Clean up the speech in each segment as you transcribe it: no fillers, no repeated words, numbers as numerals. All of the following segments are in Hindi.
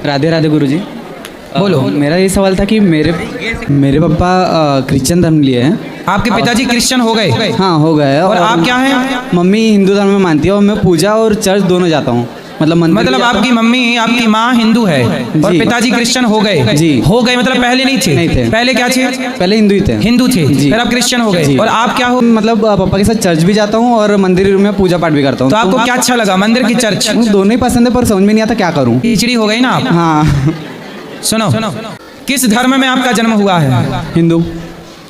राधे राधे गुरुजी। बोलो। मेरा ये सवाल था कि मेरे पापा क्रिश्चियन धर्म लिए हैं। आपके पिताजी क्रिश्चियन हो गए? हाँ, हो गए। और आप क्या हैं? मम्मी हिंदू धर्म में मानती है और मैं पूजा और चर्च दोनों जाता हूँ। मतलब आपकी मम्मी, आपकी माँ हिंदू है और पिताजी क्रिश्चियन हो गए? जी। हो गए मतलब पहले नहीं थे? पहले क्या थे? पहले हिंदू ही थे। हिंदू थे, फिर आप क्रिश्चियन हो गए। और आप क्या हो? मतलब पापा के साथ चर्च भी जाता हूँ और मंदिर में पूजा पाठ भी करता हूँ। तो आपको क्या अच्छा लगा, मंदिर की चर्च? दोनों ही पसंद है पर समझ में नहीं आता क्या करूँ। खिचड़ी हो गई ना आप। हाँ। सुनो, किस धर्म में आपका जन्म हुआ है? हिंदू।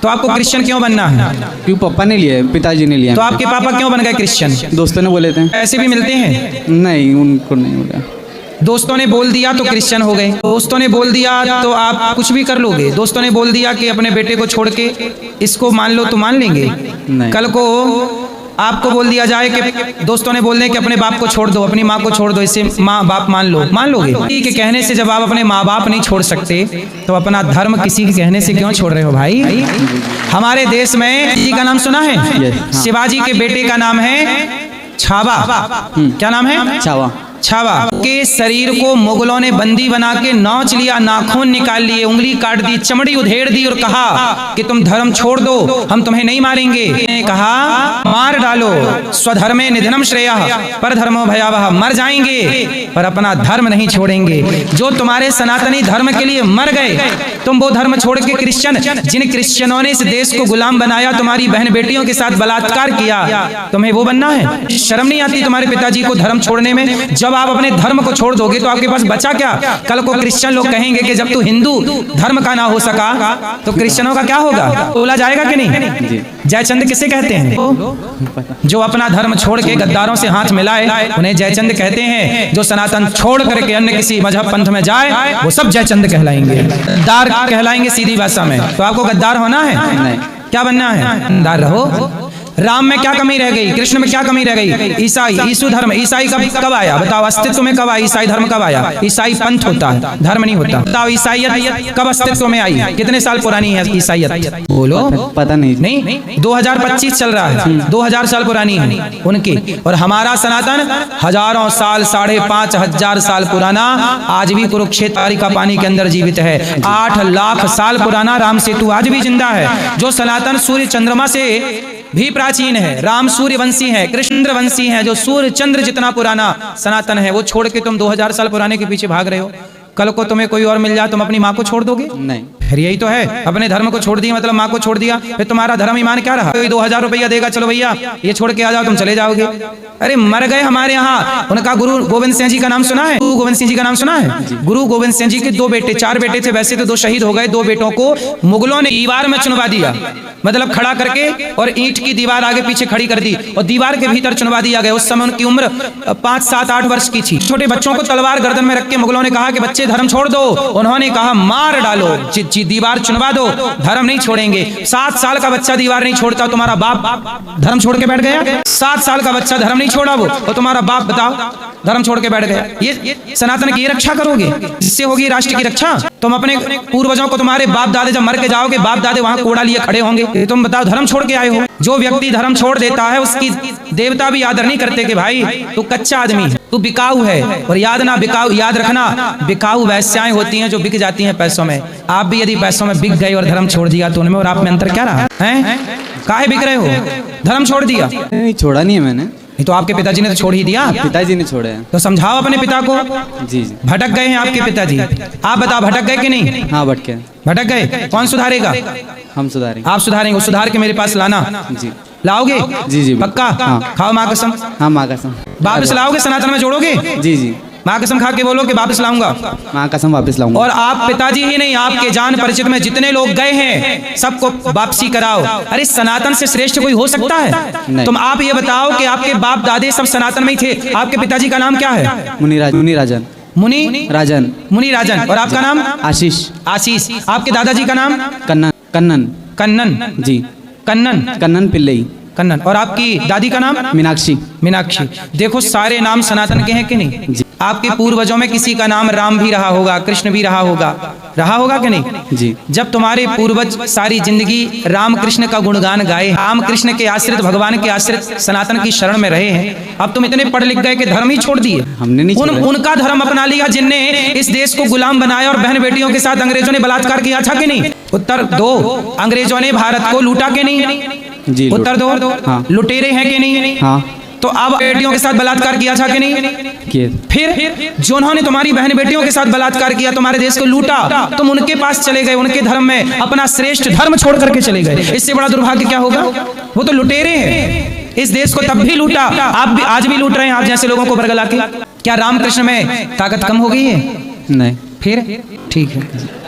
तो आपको क्रिश्चियन क्यों बनना है? क्यों? पापा ने लिए, पिताजी ने लिया। तो आपके पापा क्यों बन गए क्रिश्चियन? दोस्तों ने बोले थे। ऐसे भी मिलते हैं? नहीं, उनको नहीं बोला। दोस्तों ने बोल दिया तो क्रिश्चियन हो गए। दोस्तों ने बोल दिया तो आप कुछ भी कर लोगे। दोस्तों ने बोल दिया कि अपने बेटे को छोड़ के इसको मान लो तो मान लेंगे? नहीं। कल को आपको बोल दिया जाए कि दोस्तों ने बोल दें कि अपने बाप को छोड़ दो, अपनी माँ को छोड़ दो, इससे माँ बाप मान लो, मान लोगे? किसी के कहने से जब आप अपने माँ बाप नहीं छोड़ सकते तो अपना धर्म किसी के कहने से क्यों छोड़ रहे हो भाई? हमारे देश में जी का नाम सुना है? शिवाजी के बेटे का नाम है छावा। क्या नाम है? छावा। छावा के शरीर को मुगलों ने बंदी बना के नोच लिया, नाखून निकाल लिए, उंगली काट दी, चमड़ी उधेड़ दी और कहा कि तुम धर्म छोड़ दो, हम तुम्हें नहीं मारेंगे। ने कहा मार डालो, स्वधर्मे निधनम श्रेयः पर धर्मो भयावह, मर जाएंगे पर अपना धर्म नहीं छोड़ेंगे। जो तुम्हारे सनातनी धर्म के लिए मर गए, तुम वो धर्म छोड़ के क्रिश्चियन, जिन क्रिश्चियनों ने इस देश को गुलाम बनाया, तुम्हारी बहन बेटियों के साथ बलात्कार किया, तुम्हें वो बनना है? शर्म नहीं आती तुम्हारे पिताजी को धर्म छोड़ने में? जब आप अपने धर्म को छोड़ दोगे तो आपके पास बचा क्या? कल को क्रिश्चियन लोग कहेंगे कि जब तू हिंदू धर्म का ना हो सका तो क्रिश्चियनों का क्या होगा? बोला जाएगा कि नहीं? जयचंद किसे कहते हैं? जो अपना धर्म छोड़ के गद्दारों से हाथ मिलाए उन्हें जयचंद कहते हैं। जो सनातन छोड़ करके अन्य किसी मजहब पंथ में जाए वो सब जयचंद कहलाएंगे, गद्दार कहलाएंगे सीधी भाषा में। तो आपको गद्दार होना है? नहीं। क्या बनना है? गद्दार रहो। राम में क्या कमी रह गई? कृष्ण में क्या कमी रह गई? ईसाई, ईसु धर्म, ईसाई कब आया? बताओ, अस्तित्व में कब आया? ईसाई धर्म कब आया? ईसाई पंथ होता है, धर्म नहीं होता। बताओ, ईसाईयत कब अस्तित्व में आई? कितने साल पुरानी है ईसाईयत? बोलो। पता नहीं। नहीं, 2025 चल रहा है, 2000 साल पुरानी है उनकी। और हमारा सनातन हजारों साल, 5,500 साल पुराना, आज भी कुरुक्षेत्र का पानी के अंदर जीवित है। 8 लाख साल पुराना राम सेतु आज भी जिंदा है। जो सनातन सूर्य चंद्रमा से भी प्राचीन है, राम सूर्यवंशी है, कृष्ण वंशी है, जो सूर्य चंद्र जितना पुराना सनातन है, वो छोड़ के तुम 2000 साल पुराने के पीछे भाग रहे हो। कल को तुम्हें कोई और मिल जाए, तुम अपनी माँ को छोड़ दोगे? नहीं। फिर यही तो है, अपने धर्म को छोड़ दिया मतलब माँ को छोड़ दिया, फिर तुम्हारा धर्म ईमान क्या रहा? कोई 2000 रुपया देगा, चलो भैया ये छोड़ के आ जाओ, तुम चले जाओगे। अरे मर गए हमारे यहाँ, उनका गुरु गोविंद सिंह जी का नाम सुना है? गुरु गोविंद सिंह जी का नाम सुना है? गुरु गोविंद सिंह जी के 2 बेटे, 4 बेटे थे वैसे तो, 2 शहीद हो गए। 2 बेटों को मुगलों ने दीवार में चुनवा दिया, मतलब खड़ा करके, और ईंट की दीवार आगे पीछे खड़ी कर दी और दीवार के भीतर चुनवा दिया गया। उस समय उनकी उम्र 5, 7, 8 वर्ष की थी। छोटे बच्चों को तलवार गर्दन में रख के मुगलों ने कहा कि बच्चे धर्म छोड़ दो। उन्होंने कहा मार डालो, दीवार चुनवा दो, धर्म नहीं छोड़ेंगे। 7 साल का बच्चा दीवार नहीं छोड़ता, तुम्हारा बाप धर्म छोड़ के बैठ गया? 7 साल का बच्चा धर्म नहीं छोड़ा वो, और तुम्हारा बाप बताओ धर्म छोड़ के बैठ गया। ये सनातन की रक्षा करोगे? इससे होगी राष्ट्र की रक्षा? तुम अपने पूर्वजों को, तुम्हारे बाप दादे जब मर के जाओगे, बाप दादे वहां कोड़ा लिए खड़े होंगे, तुम बताओ धर्म छोड़ के आए हो? जो व्यक्ति धर्म छोड़ देता है उसकी देवता भी आदर नहीं करते कि भाई तू कच्चा आदमी है, तू बिकाऊ है। और याद रखना, बिकाऊ वैश्याएं होती हैं जो बिक जाती हैं पैसों में। आप भी यदि पैसों में बिक गए और धर्म छोड़ दिया तो उनमें और आप में अंतर क्या रहा है? काहे बिक रहे हो? धर्म छोड़ दिया? नहीं, छोड़ा नहीं है मैंने। तो आपके पिताजी ने तो छोड़ ही दिया। पिताजी ने छोड़े हैं। तो समझाओ अपने पिता को। जी। भटक गए हैं आपके पिताजी, आप बताओ भटक गए कि नहीं? हाँ, भटक गए। कौन सुधारेगा? हम सुधारेंगे। आप सुधारेंगे? वो सुधार के मेरे पास लाना। जी। लाओगे? जी। पक्का? हाँ। खाओ माँ कसम। हाँ, माँ कसम। वापस लाओगे? सनातन में जोड़ोगे? जी। माँ कसम खा के बोलो कि वापस लाऊंगा। माँ कसम वापस लाऊंगा। और आप पिताजी ही नहीं, आपके जान परिचित में जितने लोग गए हैं सबको वापसी कराओ। अरे सनातन से श्रेष्ठ कोई हो सकता है? तुम आप ये बताओ कि आपके बाप दादे सब सनातन में ही थे। आपके पिताजी का नाम क्या है? मुनि राजन। और आपका नाम? आशीष। आपके दादाजी का नाम? कन्नन। जी। कन्नन पिल्लई। और आपकी दादी का नाम? मीनाक्षी। देखो सारे नाम सनातन के हैं कि नहीं? आपके पूर्वजों में किसी का नाम राम भी रहा होगा, कृष्ण भी रहा होगा कि नहीं? जी। जब तुम्हारे पूर्वज सारी जिंदगी राम कृष्ण का गुणगान गाए, राम कृष्ण के आश्रित, भगवान के आश्रित, सनातन की शरण में रहे हैं, अब तुम इतने पढ़ लिख गए कि धर्म ही छोड़ दिए। हमने नहीं छोड़ा। उनका धर्म अपना लिया जिनने इस देश को गुलाम बनाया और बहन बेटियों के साथ अंग्रेजों ने बलात्कार किया था कि नहीं? उत्तर दो। अंग्रेजों ने भारत को लूटा कि नहीं? जी। उत्तर दो। हाँ। लुटेरे हैं कि नहीं? हाँ। तो अब बेटियों के साथ बलात्कार किया था कि नहीं? किए। फिर जो उन्होंने तुम्हारी बहन बेटियों के साथ बलात्कार किया, तुम्हारे देश को लूटा, तुम उनके पास चले गए, उनके धर्म में अपना श्रेष्ठ धर्म छोड़ करके चले गए। इससे बड़ा दुर्भाग्य क्या होगा? वो तो लुटेरे हैं, इस देश को तब भी लूटा, आप भी आज भी लूट रहे हैं आप जैसे लोगों को बरगला के। क्या रामकृष्ण में ताकत कम हो गई है? नहीं। फिर ठीक है।